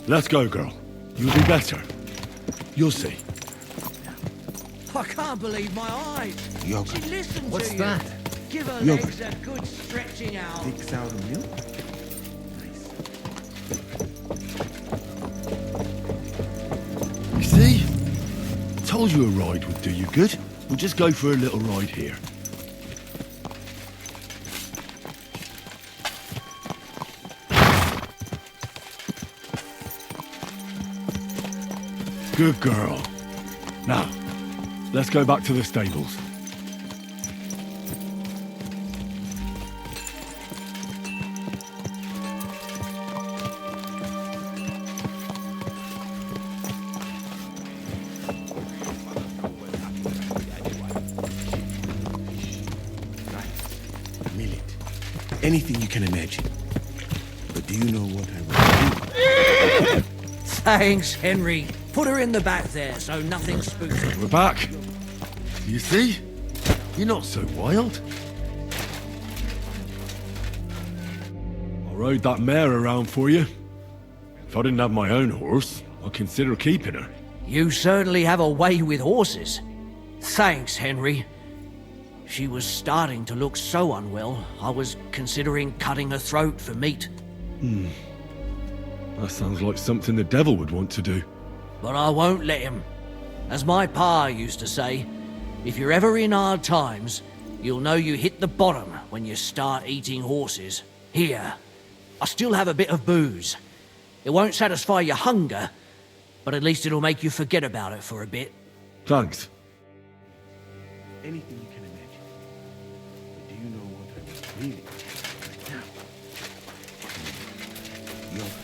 Let's go, girl. You'll be better. You'll see. I can't believe my eyes. Yoga. She listened What's to you. that? Give her Yoga. legs a good stretching out. Takes out a milk. You see? Told you a ride would do you good. We'll just go for a little ride here. Good girl. Now, let's go back to the stables. Millet. Anything you can imagine. But do you know what I will do? Thanks, Henry. Put her in the back there so nothing spooks her. We're back. You see? You're not so wild. I rode that mare around for you. If I didn't have my own horse, I'd consider keeping her. You certainly have a way with horses. Thanks, Henry. She was starting to look so unwell, I was considering cutting her throat for meat. That sounds like something the devil would want to do. But I won't let him. As my pa used to say, if you're ever in hard times, you'll know you hit the bottom when you start eating horses. Here, I still have a bit of booze. It won't satisfy your hunger, but at least it'll make you forget about it for a bit. Thanks. Anything you can imagine. But do you know what I will really do right now? Yoga.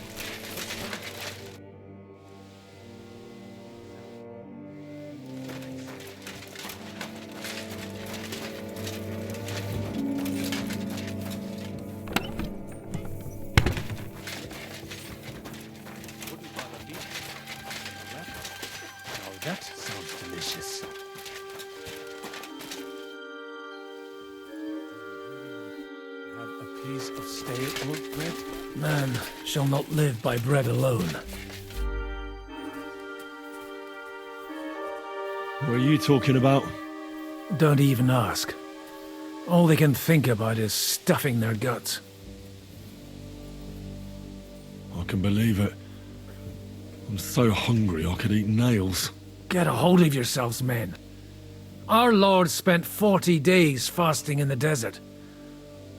Oh, that sounds delicious. Have a piece of stale old bread? Man shall not live by bread alone. What are you talking about? Don't even ask. All they can think about is stuffing their guts. I can believe it. I'm so hungry I could eat nails. Get a hold of yourselves, men. Our Lord spent 40 days fasting in the desert.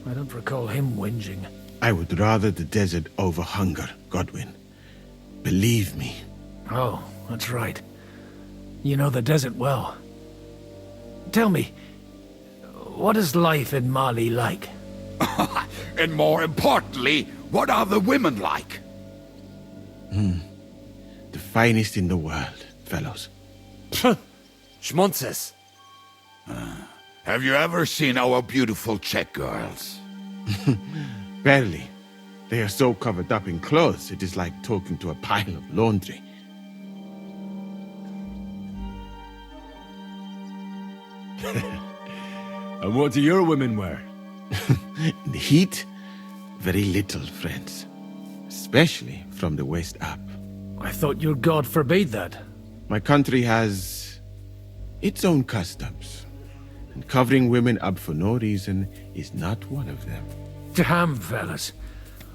I don't recall him whinging. I would rather the desert over hunger, Godwin. Believe me. Oh, that's right. You know the desert well. Tell me, what is life in Mali like? And more importantly, what are the women like? The finest in the world, fellows. Schmonzes. Have you ever seen our beautiful Czech girls? Barely. They are so covered up in clothes, it is like talking to a pile of laundry. And what do your women wear? In the heat, very little, friends. Especially from the waist up. I thought your god forbade that. My country has its own customs. And covering women up for no reason is not one of them. Damn, fellas.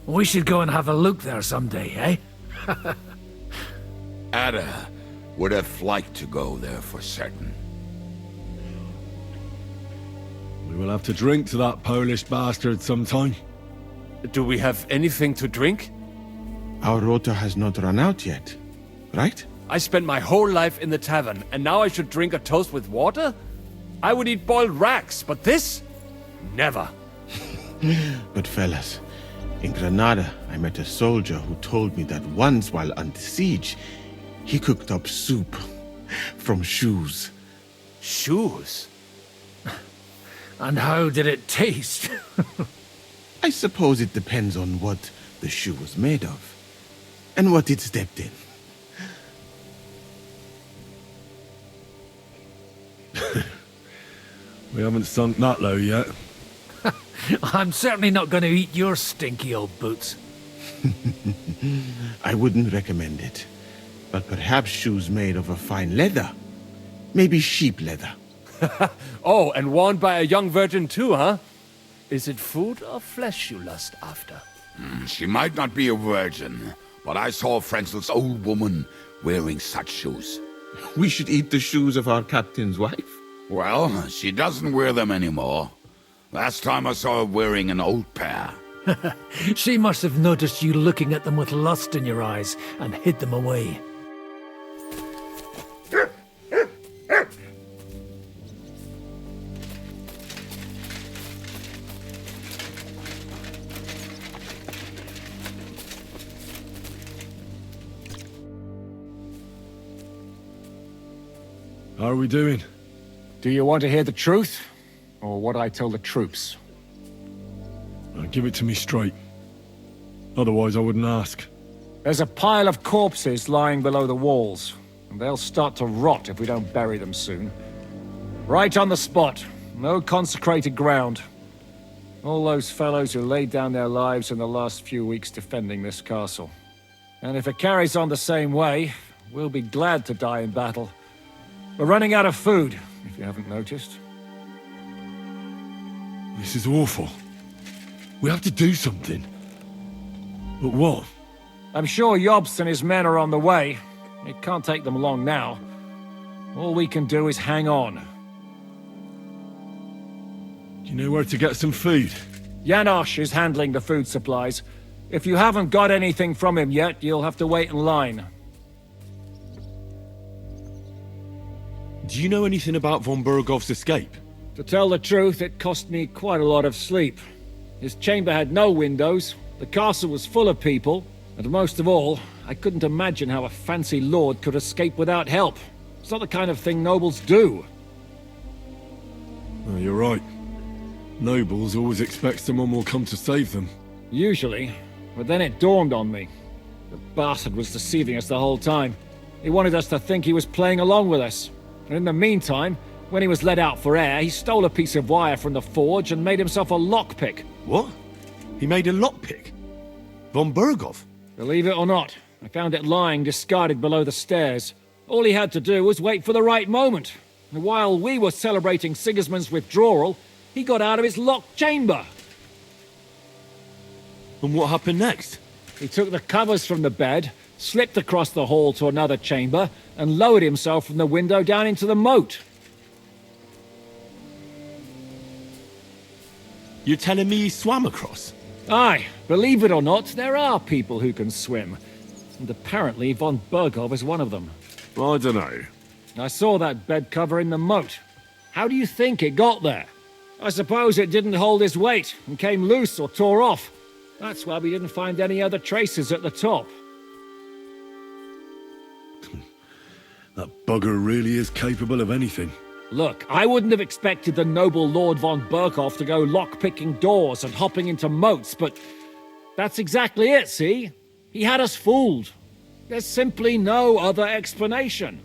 We should go and have a look there someday, eh? Ada would have liked to go there for certain. We will have to drink to that Polish bastard sometime. Do we have anything to drink? Our rota has not run out yet, right? I spent my whole life in the tavern, and now I should drink a toast with water? I would eat boiled racks, but this? Never. But fellas, in Granada, I met a soldier who told me that once while under siege, he cooked up soup from shoes. Shoes? And how did it taste? I suppose it depends on what the shoe was made of, and what it stepped in. We haven't sunk that low yet. I'm certainly not going to eat your stinky old boots. I wouldn't recommend it. But perhaps shoes made of a fine leather. Maybe sheep leather. Oh, and worn by a young virgin too, huh? Is it food or flesh you lust after? She might not be a virgin, but I saw Frenzel's old woman wearing such shoes. We should eat the shoes of our captain's wife. Well, she doesn't wear them anymore. Last time I saw her wearing an old pair. She must have noticed you looking at them with lust in your eyes and hid them away. How are we doing? Do you want to hear the truth? Or what I tell the troops? Give it to me straight. Otherwise I wouldn't ask. There's a pile of corpses lying below the walls, and they'll start to rot if we don't bury them soon. Right on the spot. No consecrated ground. All those fellows who laid down their lives in the last few weeks defending this castle. And if it carries on the same way, we'll be glad to die in battle. We're running out of food, if you haven't noticed. This is awful. We have to do something. But what? I'm sure Yobst and his men are on the way. It can't take them long now. All we can do is hang on. Do you know where to get some food? Janosch is handling the food supplies. If you haven't got anything from him yet, you'll have to wait in line. Do you know anything about von Bergov's escape? To tell the truth, it cost me quite a lot of sleep. His chamber had no windows, the castle was full of people, and most of all, I couldn't imagine how a fancy lord could escape without help. It's not the kind of thing nobles do. Oh, you're right. Nobles always expect someone will come to save them. Usually, but then it dawned on me. The bastard was deceiving us the whole time. He wanted us to think he was playing along with us. And in the meantime, when he was let out for air, he stole a piece of wire from the forge and made himself a lockpick. What? He made a lockpick? Von Bergov? Believe it or not, I found it lying discarded below the stairs. All he had to do was wait for the right moment. And while we were celebrating Sigismund's withdrawal, he got out of his locked chamber. And what happened next? He took the covers from the bed, slipped across the hall to another chamber, and lowered himself from the window down into the moat. You're telling me he swam across? Aye, believe it or not, there are people who can swim. And apparently von Bergov is one of them. I don't know. I saw that bed cover in the moat. How do you think it got there? I suppose it didn't hold his weight and came loose or tore off. That's why we didn't find any other traces at the top. That bugger really is capable of anything. Look, I wouldn't have expected the noble Lord von Berkhoff to go lock-picking doors and hopping into moats, but that's exactly it, see? He had us fooled. There's simply no other explanation.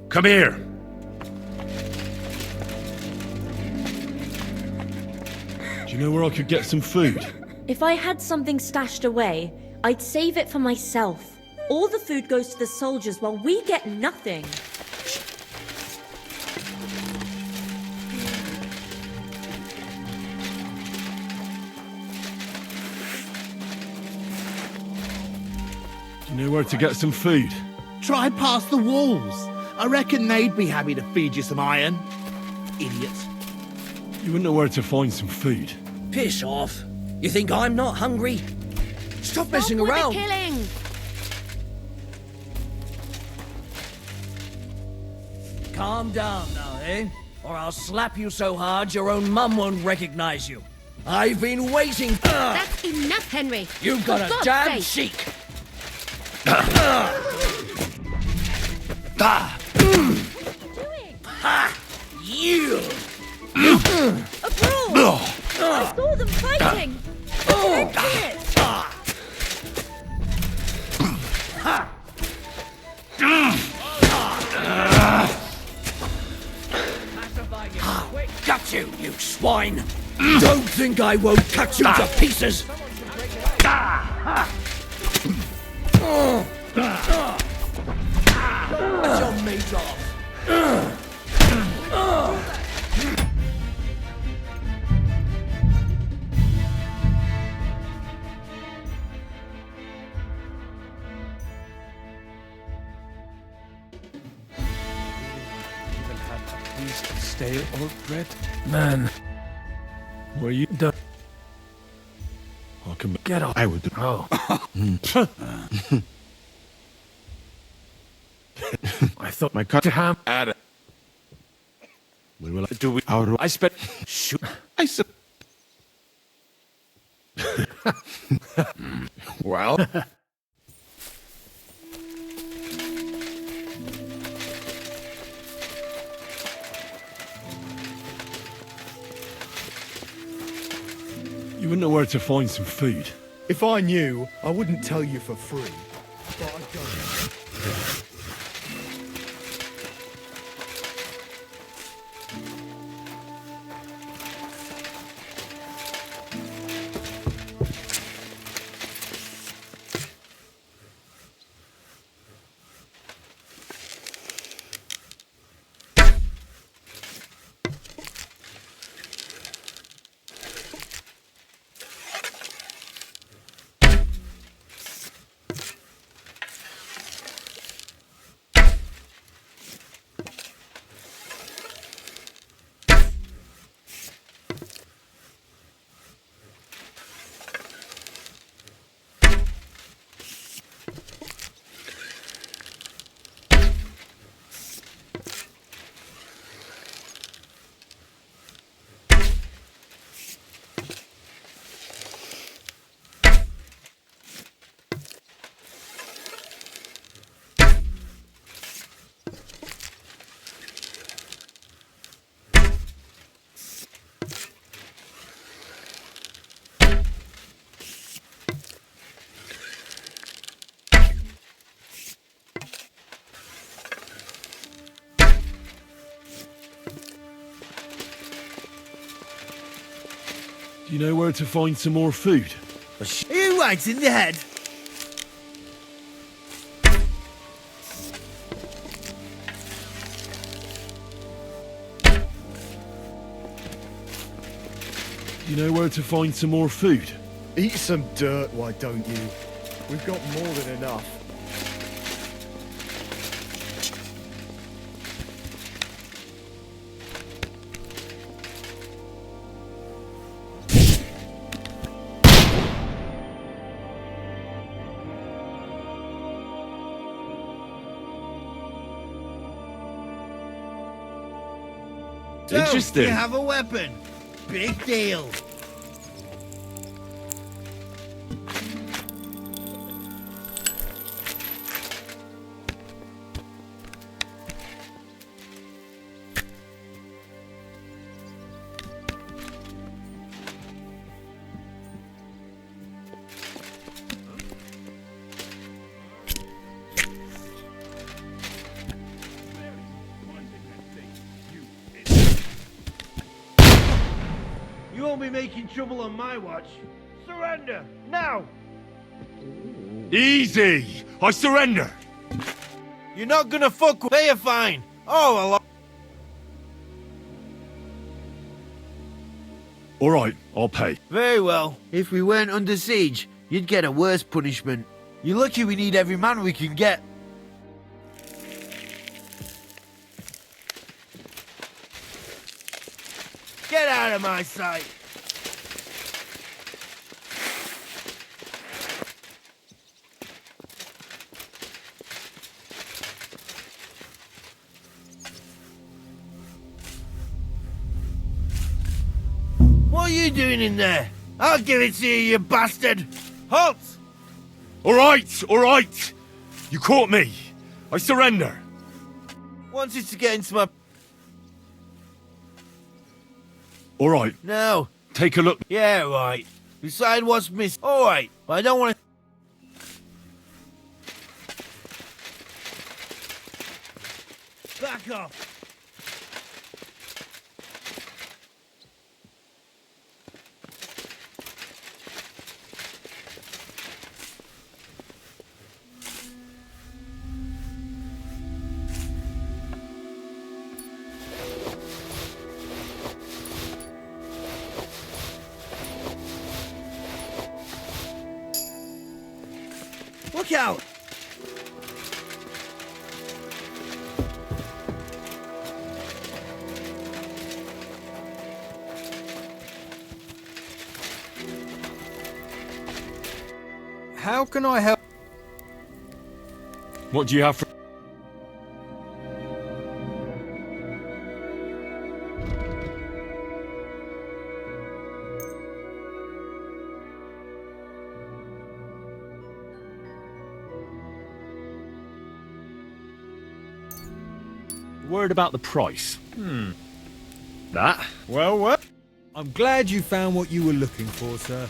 Come here! Do you know where I could get some food? If I had something stashed away, I'd save it for myself. All the food goes to the soldiers while we get nothing. Do you know where to get some food? Try past the walls. I reckon they'd be happy to feed you some iron. Idiots. You wouldn't know where to find some food. Piss off. You think I'm not hungry? Stop messing with around. the killing! Calm down now, eh? Or I'll slap you so hard your own mum won't recognize you. I've been waiting. That's enough, Henry. You've got For a God's damn sake. cheek. You! Abroad! I saw them fighting! Don't do it! Got you, you swine! Don't think I won't cut you to pieces! What's your meat off? Even had at least stale old bread. Man, Where you? don't I can. get off. I would. Oh. I thought My cut. to ham. Add We will. Do we? Our. I spent. Shoot. I said. well. You wouldn't know where to find some food. If I knew, I wouldn't tell you for free. But I don't. Do you know where to find some more food? You right in the head. Do you know where to find some more food? Eat some dirt, why don't you? We've got more than enough. Interesting. You have a weapon. Big deal. You won't be making trouble on my watch. Surrender, now! Easy! I surrender! You're not gonna fuck with... Pay a fine! Oh, well... Alright, I'll pay. Very well. If we weren't under siege, you'd get a worse punishment. You're lucky we need every man we can get. Get out of my sight! What are you doing in there? I'll give it to you, you bastard! Halt! Alright, alright! You caught me! I surrender! Wanted to get into my... All right, No. take a look. Yeah, right. Decide what's missing. All right, but I don't want to. Back off. Look out! How can I help? What do you have for... Word about the price. That? Well. I'm glad you found what you were looking for, sir.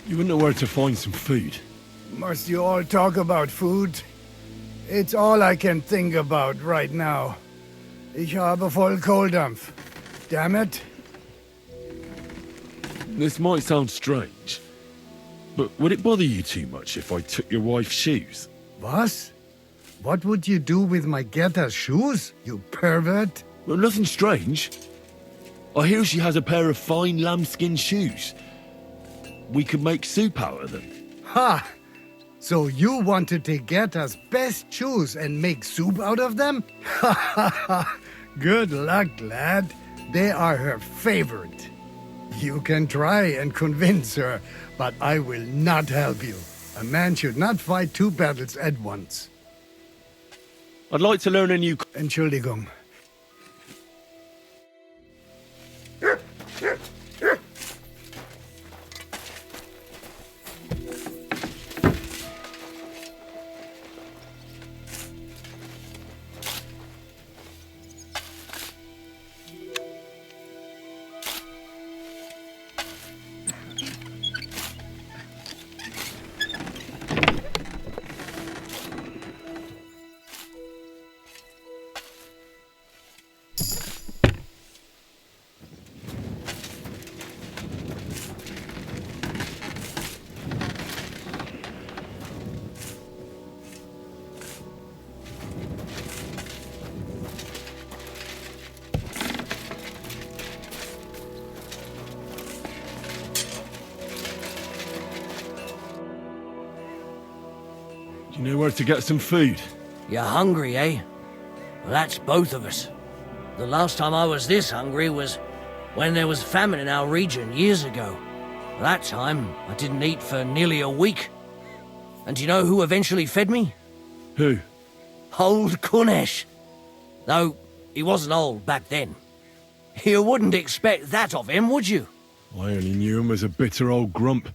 You wouldn't know where to find some food. Must you all talk about food? It's all I can think about right now. Ich habe voll Kohldampf. Damn it. This might sound strange, but would it bother you too much if I took your wife's shoes? Was? What would you do with my Getta's shoes, you pervert? Well, nothing strange. I hear she has a pair of fine lambskin shoes. We could make soup out of them. Ha! So you wanted to get us best shoes and make soup out of them? Ha ha ha! Good luck, lad. They are her favorite. You can try and convince her, but I will not help you. A man should not fight two battles at once. I'd like to learn a new... Entschuldigung. You know where to get some food? You're hungry, eh? Well, that's both of us. The last time I was this hungry was when there was famine in our region years ago. That time, I didn't eat for nearly a week. And do you know who eventually fed me? Who? Old Kunesh. Though, he wasn't old back then. You wouldn't expect that of him, would you? I only knew him as a bitter old grump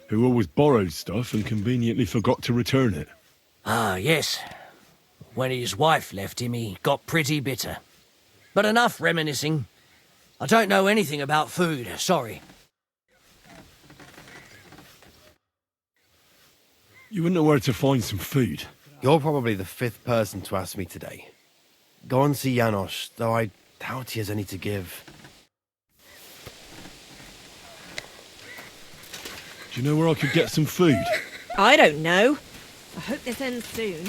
who always borrowed stuff and conveniently forgot to return it. Ah, yes. When his wife left him, he got pretty bitter. But enough reminiscing. I don't know anything about food, sorry. You wouldn't know where to find some food. You're probably the fifth person to ask me today. Go and see Janos, though I doubt he has any to give. Do you know where I could get some food? I don't know. I hope this ends soon.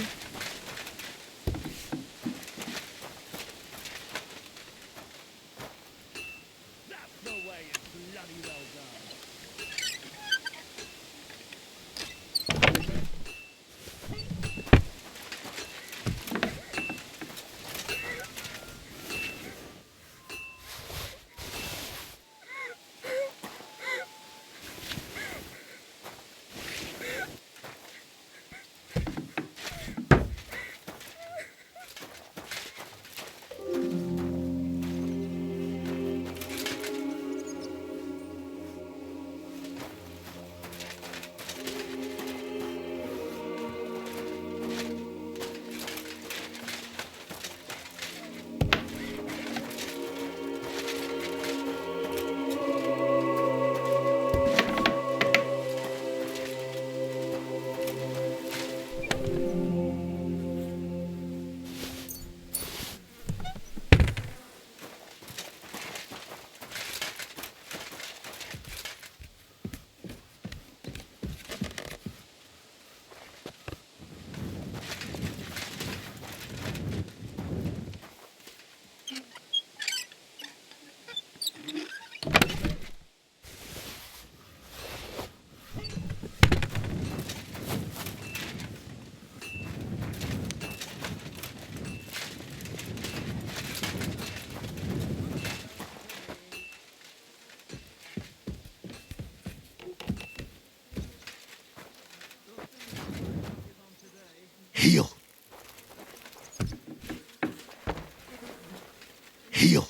Heal.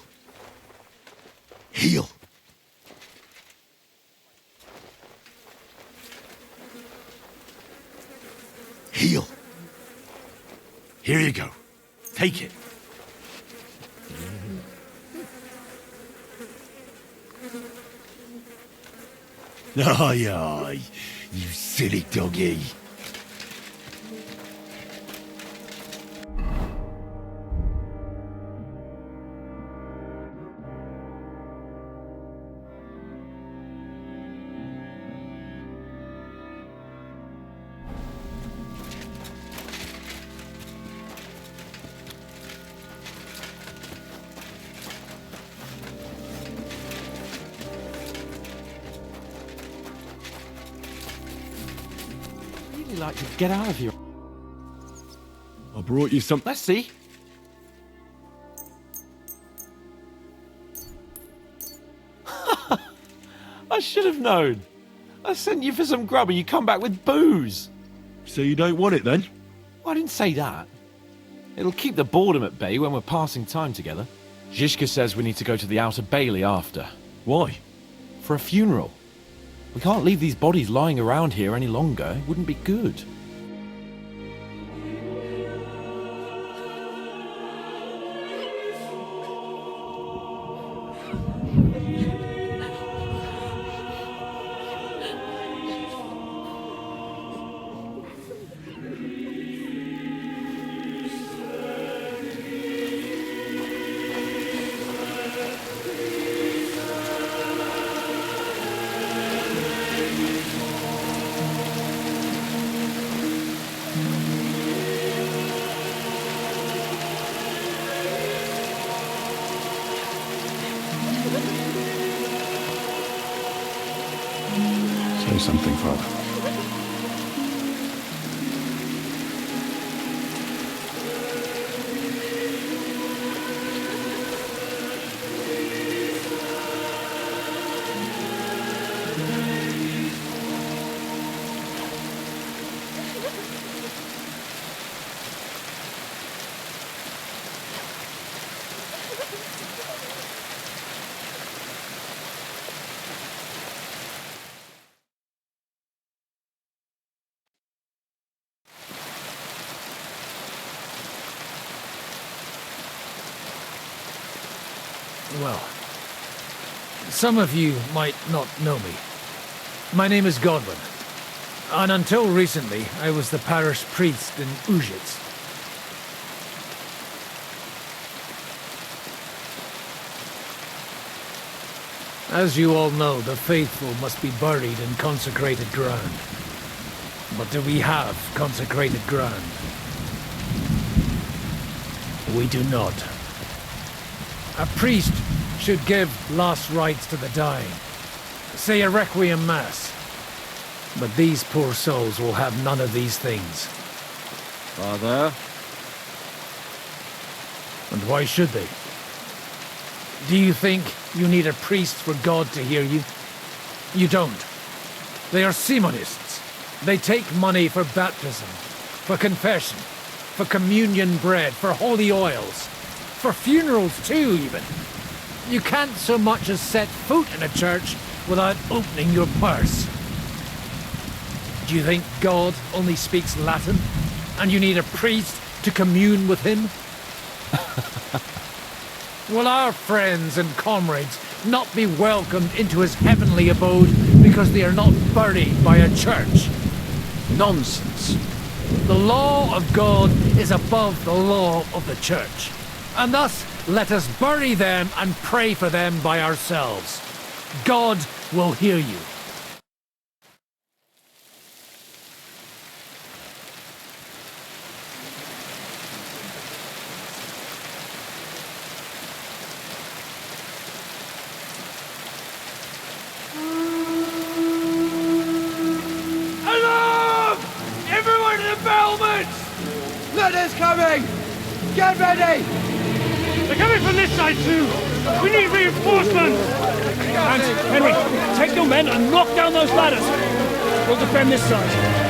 Heal. Heal. Here you go. Take it. Aye, aye, you silly doggy. Like to get out of here. I brought you some. Let's see. I should have known. I sent you for some grub and you come back with booze. So you don't want it then? I didn't say that. It'll keep the boredom at bay when we're passing time together. Zizka says we need to go to the Outer Bailey after. Why? For a funeral. We can't leave these bodies lying around here any longer. It wouldn't be good. Say something, Father. Well, some of you might not know me. My name is Godwin, and until recently, I was the parish priest in Ujitz. As you all know, the faithful must be buried in consecrated ground. But do we have consecrated ground? We do not. A priest should give last rites to the dying. Say a requiem mass. But these poor souls will have none of these things. Father? And why should they? Do you think you need a priest for God to hear you? You don't. They are Simonists. They take money for baptism, for confession, for communion bread, for holy oils, for funerals too, even. You can't so much as set foot in a church without opening your purse. Do you think God only speaks Latin, and you need a priest to commune with him? Will our friends and comrades not be welcomed into his heavenly abode because they are not buried by a church? Nonsense. The law of God is above the law of the church, and thus let us bury them and pray for them by ourselves. God will hear you. Alarm! Everyone in the battlements! Letters coming! Get ready! They're coming from this side too! We need reinforcements! And Henry, take your men and knock down those ladders! We'll defend this side.